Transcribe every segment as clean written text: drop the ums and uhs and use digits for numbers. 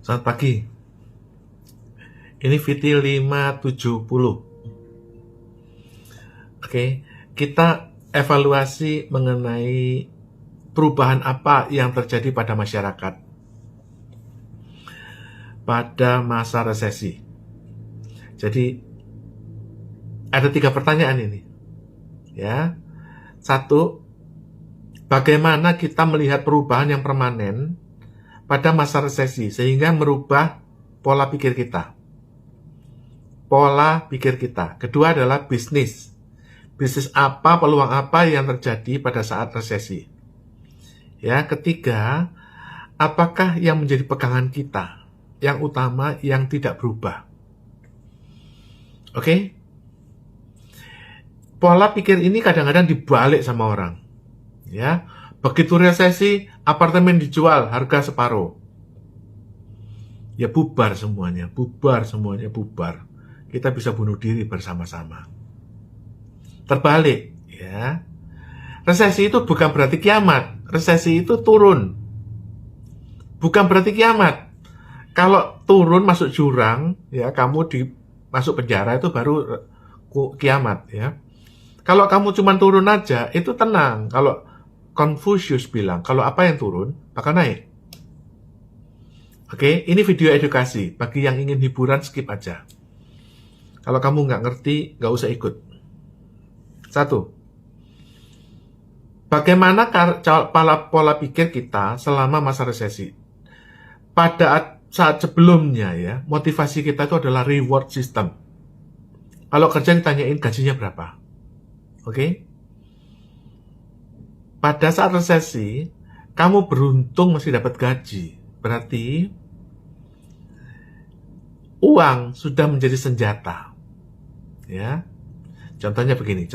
Selamat pagi. Ini VT 570. Oke, kita evaluasi mengenai perubahan apa yang terjadi pada masyarakat pada masa resesi. Jadi ada 3 pertanyaan ini. Ya. 1, bagaimana kita melihat perubahan yang permanen pada masa resesi sehingga merubah pola pikir kita. Pola pikir kita. Kedua adalah bisnis. Bisnis apa, peluang apa yang terjadi pada saat resesi. Ya, ketiga, apakah yang menjadi pegangan kita yang utama yang tidak berubah. Oke? Pola pikir ini kadang-kadang dibalik sama orang. Ya, begitu resesi, apartemen dijual harga separuh. Ya bubar semuanya, bubar. Kita bisa bunuh diri bersama-sama. Terbalik, ya. Resesi itu bukan berarti kiamat. Resesi itu turun. Bukan berarti kiamat. Kalau turun masuk jurang, ya kamu masuk penjara itu baru kiamat, ya. Kalau kamu cuma turun aja, itu tenang. Kalau Confucius bilang, kalau apa yang turun, bakal naik. Oke, ini video edukasi. Bagi yang ingin hiburan, skip aja. Kalau kamu nggak ngerti, nggak usah ikut. 1. Bagaimana pola pikir kita selama masa resesi? Pada saat sebelumnya, ya, motivasi kita itu adalah reward system. Kalau kerja ditanyain gajinya berapa? Oke? Pada saat resesi, kamu beruntung masih dapat gaji. Berarti uang sudah menjadi senjata. Ya. Contohnya begini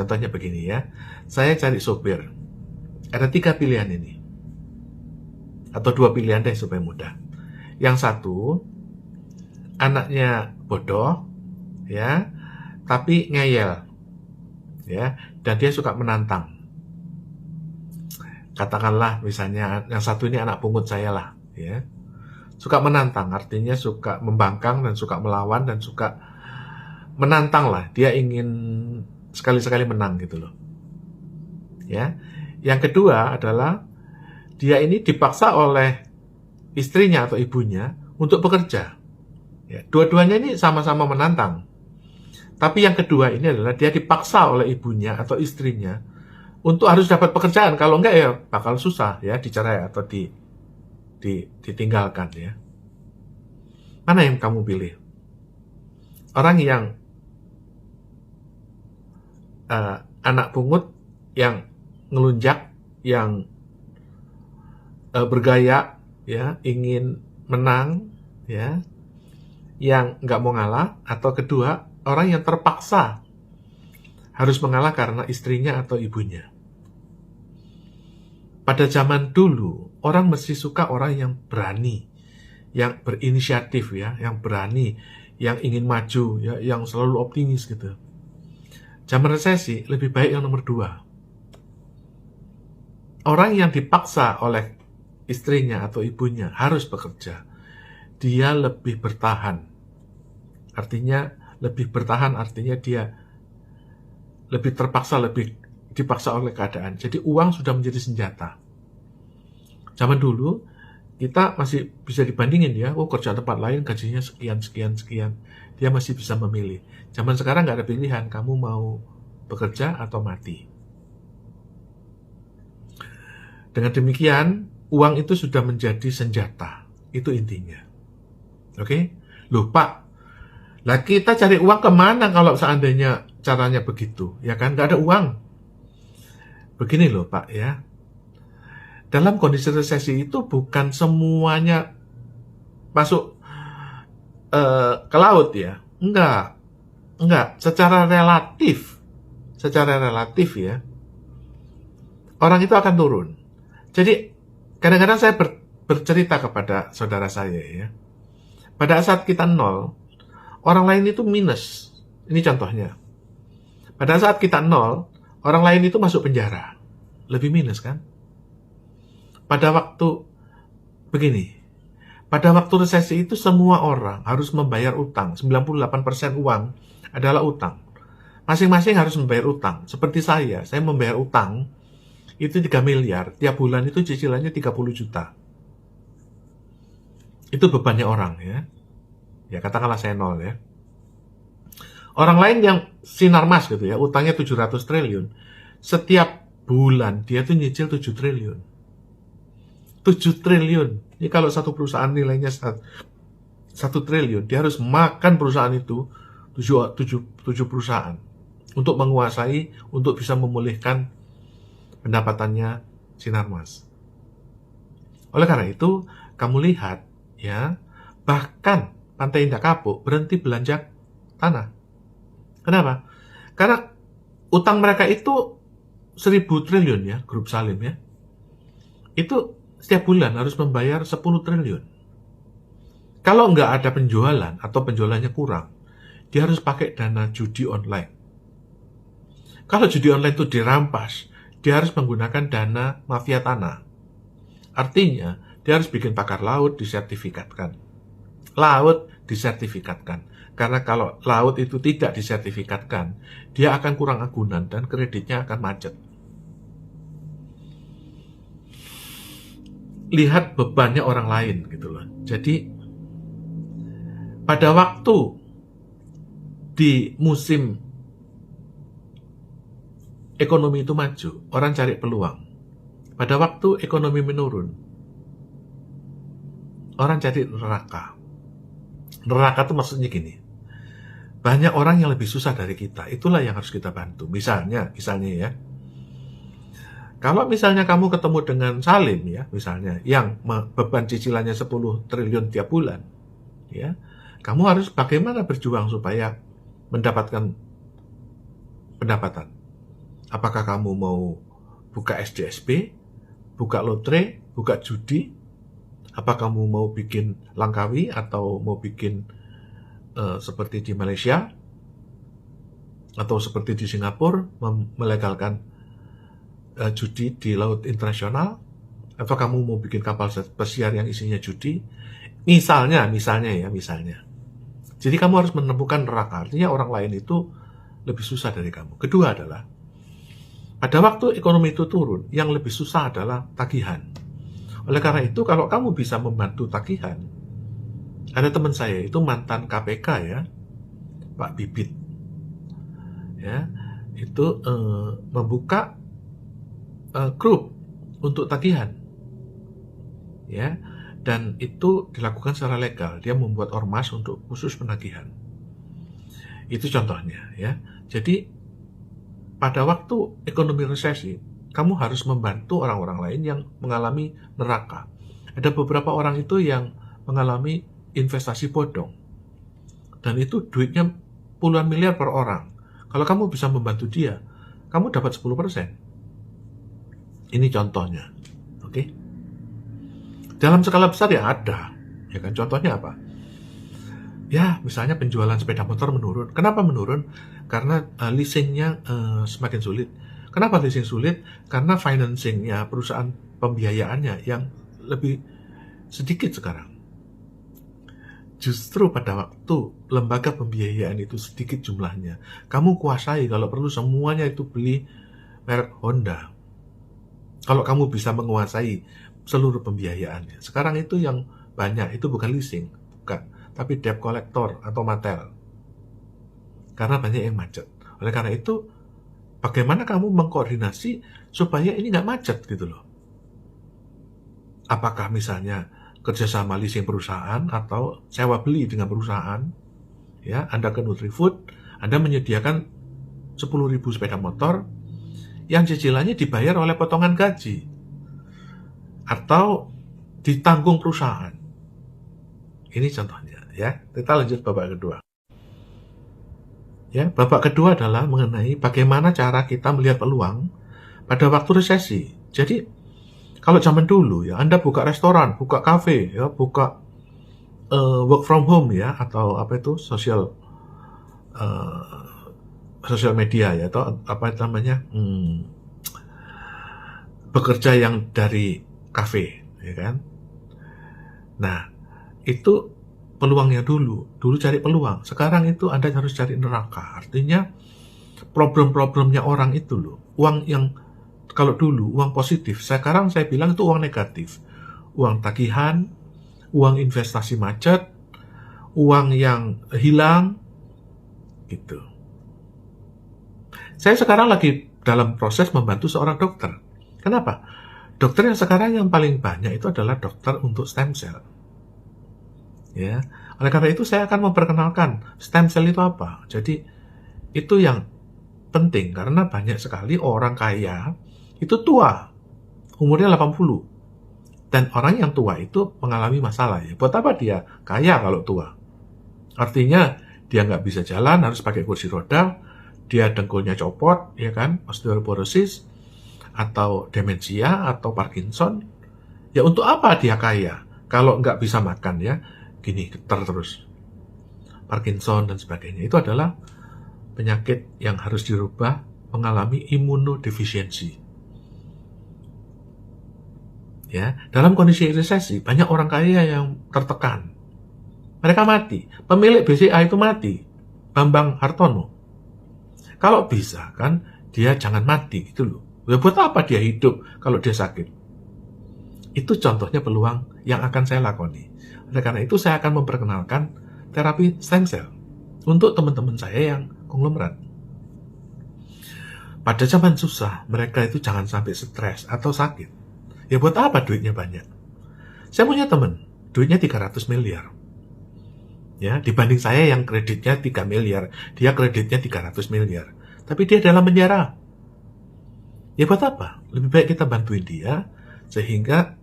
ya. Saya cari sopir. Ada 3 pilihan ini. Atau 2 pilihan deh supaya mudah. Yang satu, anaknya bodoh, ya, tapi ngeyel. Ya, dan dia suka menantang. Katakanlah misalnya yang satu ini anak pungut saya lah, ya. Suka menantang, artinya suka membangkang dan suka melawan dan suka menantang lah. Dia ingin sekali-sekali menang gitu loh. Ya. Yang kedua adalah dia ini dipaksa oleh istrinya atau ibunya untuk bekerja. Ya, dua-duanya ini sama-sama menantang. Tapi yang kedua ini adalah dia dipaksa oleh ibunya atau istrinya untuk harus dapat pekerjaan. Kalau enggak ya bakal susah ya dicerai atau ditinggalkan ya. Mana yang kamu pilih? Orang yang anak pungut yang ngelunjak, yang bergaya, ya, ingin menang, ya, yang nggak mau ngalah, atau kedua orang yang terpaksa harus mengalah karena istrinya atau ibunya. Pada zaman dulu, orang mesti suka orang yang berani, yang berinisiatif, ya, yang berani, yang ingin maju, ya, yang selalu optimis gitu. Zaman resesi lebih baik yang nomor 2. Orang yang dipaksa oleh istrinya atau ibunya harus bekerja, dia lebih bertahan. Artinya lebih bertahan artinya dia lebih terpaksa, lebih dipaksa oleh keadaan. Jadi uang sudah menjadi senjata. Zaman dulu kita masih bisa dibandingin ya, kerja tempat lain gajinya sekian. Dia masih bisa memilih. Zaman sekarang nggak ada pilihan, kamu mau bekerja atau mati. Dengan demikian, uang itu sudah menjadi senjata. Itu intinya. Oke? Loh Pak, lah kita cari uang kemana kalau seandainya caranya begitu? Ya kan, nggak ada uang. Begini loh Pak ya. Dalam kondisi resesi itu bukan semuanya masuk ke laut ya. Enggak. Secara relatif ya, orang itu akan turun. Jadi kadang-kadang saya bercerita kepada saudara saya ya. Pada saat kita 0, orang lain itu minus. Ini contohnya. Pada saat kita 0, orang lain itu masuk penjara. Lebih minus kan? Pada waktu begini, Pada waktu resesi itu semua orang harus membayar utang. 98% uang adalah utang. Masing-masing harus membayar utang. Seperti saya membayar utang itu 3 miliar. Tiap bulan itu cicilannya 30 juta. Itu bebannya orang ya. Ya katakanlah saya 0 ya. Orang lain yang sinarmas gitu ya, utangnya 700 triliun. Setiap bulan dia tuh nyicil 7 triliun. 7 triliun. Jadi kalau satu perusahaan nilainya 1 triliun, dia harus makan perusahaan itu 7 perusahaan untuk menguasai, untuk bisa memulihkan pendapatannya sinarmas. Oleh karena itu, kamu lihat ya, bahkan Pantai Indah Kapuk berhenti belanja tanah. Kenapa? Karena utang mereka itu 1.000 triliun ya, Grup Salim ya. Itu setiap bulan harus membayar 10 triliun. Kalau nggak ada penjualan atau penjualannya kurang, dia harus pakai dana judi online. Kalau judi online itu dirampas, dia harus menggunakan dana mafia tanah. Artinya, dia harus bikin pagar laut disertifikatkan. Laut disertifikatkan. Karena kalau laut itu tidak disertifikatkan, dia akan kurang agunan dan kreditnya akan macet. Lihat bebannya orang lain gitu loh. Jadi pada waktu di musim ekonomi itu maju, orang cari peluang. Pada waktu ekonomi menurun, orang cari neraka. Neraka itu maksudnya gini. Banyak orang yang lebih susah dari kita. Itulah yang harus kita bantu. Misalnya ya. Kalau misalnya kamu ketemu dengan Salim ya, misalnya yang beban cicilannya 10 triliun tiap bulan, ya, kamu harus bagaimana berjuang supaya mendapatkan pendapatan. Apakah kamu mau buka SDSP, buka lotre, buka judi, apa kamu mau bikin Langkawi atau mau bikin seperti di Malaysia atau seperti di Singapura melegalkan judi di laut internasional, atau kamu mau bikin kapal pesiar yang isinya judi, misalnya. Jadi kamu harus menemukan neraka, artinya orang lain itu lebih susah dari kamu. Kedua adalah, pada waktu ekonomi itu turun, yang lebih susah adalah tagihan. Oleh karena itu, kalau kamu bisa membantu tagihan, ada teman saya itu mantan KPK ya, Pak Bibit, ya, itu membuka grup untuk tagihan, ya, dan itu dilakukan secara legal. Dia membuat ormas untuk khusus penagihan. Itu contohnya, ya. Jadi pada waktu ekonomi resesi, kamu harus membantu orang-orang lain yang mengalami neraka. Ada beberapa orang itu yang mengalami investasi bodong, dan itu duitnya puluhan miliar per orang. Kalau kamu bisa membantu dia, kamu dapat 10%. Ini contohnya, oke? Dalam skala besar ya ada, ya kan? Contohnya apa? Ya, misalnya penjualan sepeda motor menurun. Kenapa menurun? Karena leasingnya semakin sulit. Kenapa leasing sulit? Karena financingnya, perusahaan pembiayaannya yang lebih sedikit sekarang. Justru pada waktu lembaga pembiayaan itu sedikit jumlahnya, kamu kuasai kalau perlu semuanya itu beli merek Honda. Kalau kamu bisa menguasai seluruh pembiayaannya. Sekarang itu yang banyak itu bukan leasing, bukan, tapi debt collector atau Mattel. Karena banyak yang macet. Oleh karena itu, bagaimana kamu mengkoordinasi supaya ini nggak macet gitu loh. Apakah misalnya kerjasama leasing perusahaan atau sewa beli dengan perusahaan, ya, Anda ke Nutrifood, Anda menyediakan 10.000 sepeda motor yang cicilannya dibayar oleh potongan gaji atau ditanggung perusahaan. Ini contohnya, ya. Kita lanjut babak kedua. Ya, babak kedua adalah mengenai bagaimana cara kita melihat peluang pada waktu resesi. Jadi, kalau zaman dulu ya, Anda buka restoran, buka kafe, ya, buka work from home ya, atau apa itu sosial media ya, atau apa namanya, bekerja yang dari kafe, ya kan? Nah, itu peluangnya dulu cari peluang. Sekarang itu Anda harus cari neraka. Artinya problem-problemnya orang itu loh, uang yang kalau dulu uang positif, sekarang saya bilang itu uang negatif. Uang tagihan, uang investasi macet, uang yang hilang, gitu. Saya sekarang lagi dalam proses membantu seorang dokter. Kenapa? Dokter yang sekarang yang paling banyak itu adalah dokter untuk stem cell. Ya, oleh karena itu saya akan memperkenalkan stem cell itu apa. Jadi itu yang penting karena banyak sekali orang kaya itu tua, umurnya 80. Dan orang yang tua itu mengalami masalah ya. Buat apa dia kaya kalau tua? Artinya dia nggak bisa jalan, harus pakai kursi roda, dia dengkulnya copot, ya kan, osteoporosis, atau demensia, atau Parkinson. Ya untuk apa dia kaya? Kalau nggak bisa makan ya, gini, getar terus. Parkinson dan sebagainya. Itu adalah penyakit yang harus dirubah, mengalami imunodefisiensi. Ya, dalam kondisi resesi, banyak orang kaya yang tertekan. Mereka mati. Pemilik BCA itu mati. Bambang Hartono. Kalau bisa kan, dia jangan mati gitu loh. Ya buat apa dia hidup kalau dia sakit? Itu contohnya peluang yang akan saya lakoni. Oleh karena itu saya akan memperkenalkan terapi stem cell untuk teman-teman saya yang konglomerat. Pada zaman susah, mereka itu jangan sampai stres atau sakit. Ya buat apa duitnya banyak? Saya punya teman, duitnya 300 miliar. Ya, dibanding saya yang kreditnya 3 miliar, dia kreditnya 300 miliar. Tapi dia dalam penjara. Ya buat apa? Lebih baik kita bantuin dia, sehingga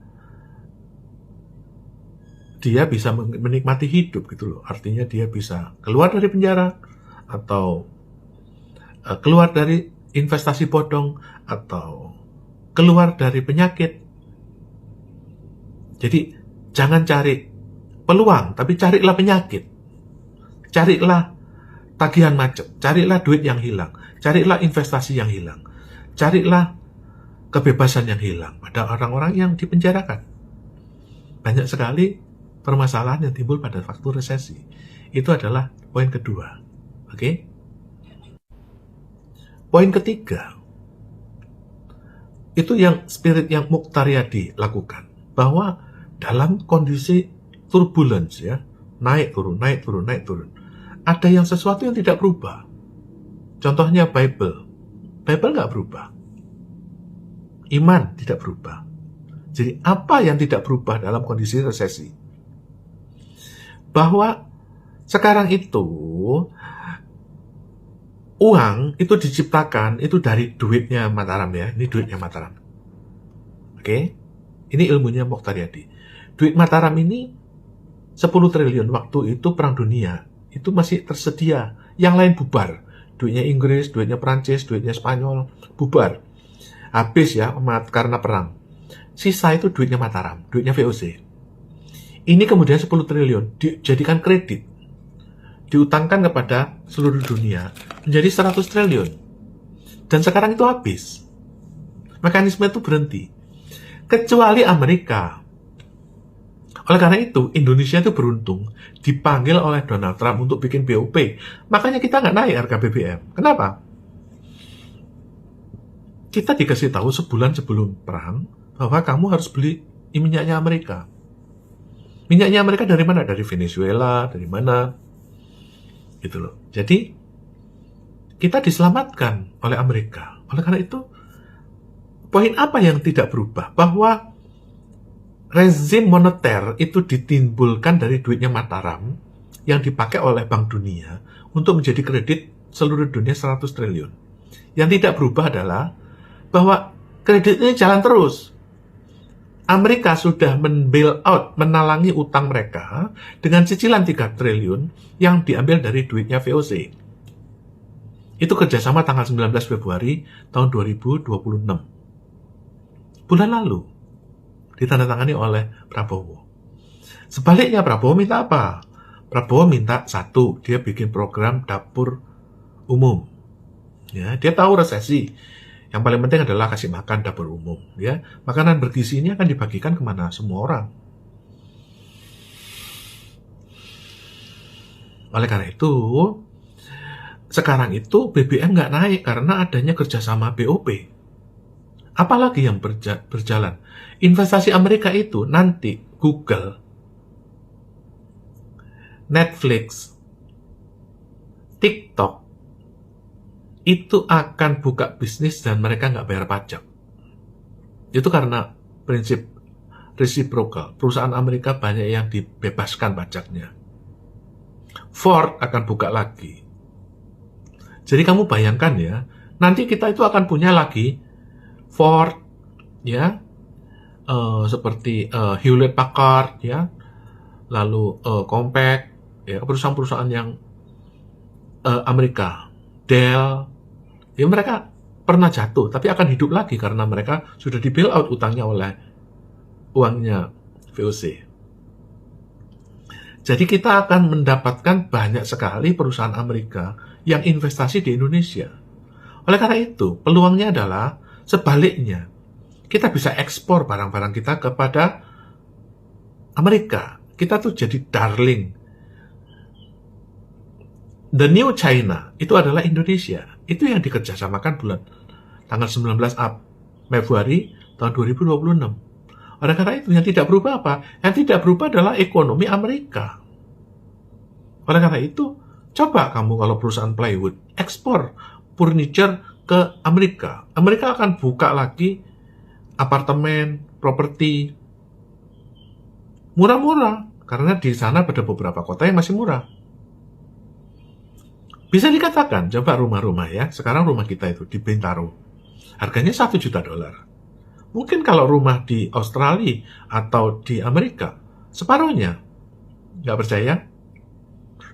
dia bisa menikmati hidup gitu loh. Artinya dia bisa keluar dari penjara, atau keluar dari investasi bodong, atau keluar dari penyakit. Jadi jangan cari peluang, tapi carilah penyakit. Carilah tagihan macet, carilah duit yang hilang, carilah investasi yang hilang, carilah kebebasan yang hilang pada orang-orang yang dipenjarakan. Banyak sekali permasalahan yang timbul pada waktu resesi. Itu adalah poin kedua. Oke? Poin ketiga, itu yang spirit yang Muqtaryadi lakukan. Bahwa dalam kondisi turbulence ya, naik turun, naik turun, naik turun, ada yang sesuatu yang tidak berubah. Contohnya Bible nggak berubah. Iman tidak berubah. Jadi apa yang tidak berubah dalam kondisi resesi? Bahwa sekarang itu uang itu diciptakan itu dari duitnya Mataram ya. Ini duitnya Mataram. Oke? Ini ilmunya Muqtaryadi. Duit Mataram ini 10 triliun waktu itu perang dunia. Itu masih tersedia. Yang lain bubar. Duitnya Inggris, duitnya Prancis, duitnya Spanyol, bubar. Habis ya karena perang. Sisa itu duitnya Mataram, duitnya VOC. Ini kemudian 10 triliun dijadikan kredit. Diutangkan kepada seluruh dunia menjadi 100 triliun. Dan sekarang itu habis. Mekanisme itu berhenti. Kecuali Amerika. Oleh karena itu, Indonesia itu beruntung dipanggil oleh Donald Trump untuk bikin BOP. Makanya kita nggak naik harga BBM. Kenapa? Kita dikasih tahu sebulan sebelum perang bahwa kamu harus beli minyaknya Amerika. Minyaknya Amerika dari mana? Dari Venezuela, dari mana? Gitu loh. Jadi, kita diselamatkan oleh Amerika. Oleh karena itu, poin apa yang tidak berubah? Bahwa rezim moneter itu ditimbulkan dari duitnya Mataram yang dipakai oleh Bank Dunia untuk menjadi kredit seluruh dunia 100 triliun. Yang tidak berubah adalah bahwa kredit ini jalan terus. Amerika sudah men-bail out, menalangi utang mereka dengan cicilan 3 triliun yang diambil dari duitnya VOC. Itu kerjasama tanggal 19 Februari tahun 2026. Bulan lalu. Ditandatangani oleh Prabowo. Sebaliknya Prabowo minta apa? Prabowo minta satu, dia bikin program dapur umum. Ya, dia tahu resesi. Yang paling penting adalah kasih makan dapur umum. Ya, makanan bergizi ini akan dibagikan kemana? Semua orang. Oleh karena itu, sekarang itu BBM nggak naik karena adanya kerjasama BOP. Apalagi yang berjalan? Investasi Amerika itu nanti Google, Netflix, TikTok, itu akan buka bisnis dan mereka nggak bayar pajak. Itu karena prinsip reciprocal. Perusahaan Amerika banyak yang dibebaskan pajaknya. Ford akan buka lagi. Jadi kamu bayangkan ya, nanti kita itu akan punya lagi Ford, ya, seperti Hewlett Packard, ya, lalu Compaq, ya, perusahaan-perusahaan yang Amerika, Dell, ya mereka pernah jatuh, tapi akan hidup lagi karena mereka sudah di bail out utangnya oleh uangnya VOC. Jadi kita akan mendapatkan banyak sekali perusahaan Amerika yang investasi di Indonesia. Oleh karena itu, peluangnya adalah sebaliknya. Kita bisa ekspor barang-barang kita kepada Amerika. Kita tuh jadi darling. The new China itu adalah Indonesia. Itu yang dikerjasamakan bulan tanggal 19 Februari tahun 2026. Oleh karena itu, yang tidak berubah apa? Yang tidak berubah adalah ekonomi Amerika. Oleh karena itu, coba kamu kalau perusahaan plywood, ekspor furniture ke Amerika. Amerika akan buka lagi apartemen, properti, murah-murah. Karena di sana ada beberapa kota yang masih murah. Bisa dikatakan, coba rumah-rumah ya. Sekarang rumah kita itu di Bintaro. Harganya $1 juta. Mungkin kalau rumah di Australia atau di Amerika, separuhnya. Nggak percaya?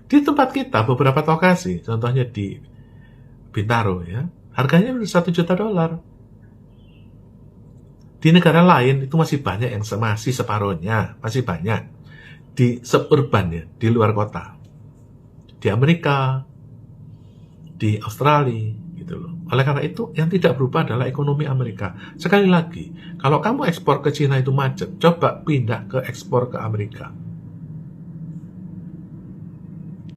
Di tempat kita, beberapa lokasi, contohnya di Bintaro, ya, harganya $1 juta. Di negara lain itu masih banyak yang masih separuhnya, masih banyak. Di suburban ya, di luar kota. Di Amerika, di Australia, gitu loh. Oleh karena itu, yang tidak berubah adalah ekonomi Amerika. Sekali lagi, kalau kamu ekspor ke Cina itu macet, coba pindah ke ekspor ke Amerika.